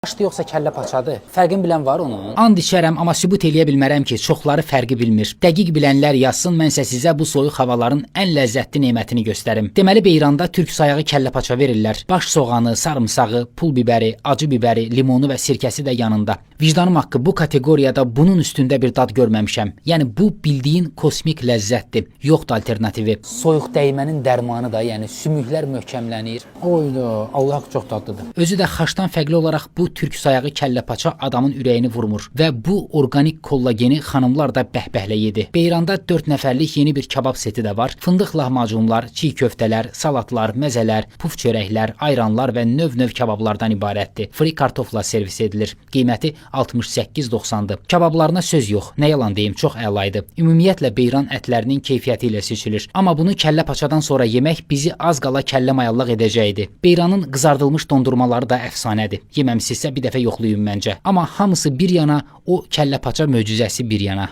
Başdı yoxsa kəllə paçadır? Fərqini bilən var onun? And içərəm, amma sübut eləyə bilmərəm ki, çoxları fərqi bilmir. Dəqiq bilənlər yazsın, mən isə sizə bu soyuq havaların ən ləzzətli nemətini göstərim. Deməli Beyranda türk sayağı kəllə paça verirlər. Baş soğanı, sarımsağı, pul bibəri, acı bibəri, limonu və sirkəsi də yanında. Vicdanım haqqı bu kateqoriyada bunun üstündə bir dad görməmişəm. Yəni bu bildiyin kosmik ləzzətdir. Yoxdur alternativi. Soyuq dəymənin dərmanı da, yəni sümüklər möhkəmlənir. Oyda, Allah çox dadlıdır. Özü də xaşdan fərqli olaraq bu türk sayağı kəllə paça adamın ürəyini vurmur və bu orqanik kollageni xanımlar da bəhbəhlə yedi. Beyranda 4 nəfərlik yeni bir kabab seti də var. Fındıq lahmacunlar, çiğ köftələr, salatlar, məzələr, puf çörəklər, ayranlar və növ-növ kabablardan ibarətdir. Fri kartofla servis edilir. Qiyməti 68.90-dır. Kabablarına söz yox. Nə yalan deyim, çox əla idi. Ümumiyyətlə Beyran ətlərinin keyfiyyəti ilə seçilir. Amma bunu kəllə paçadan sonra yemək bizi az qala kəllə mayallıq edəcəkdi. Beyranın qızardılmış dondurmaları da əfsanədir. Yeməmisinizsə bir dəfə yoxlayın məncə. Amma hamısı bir yana, o kəllə paça möcüzəsi bir yana.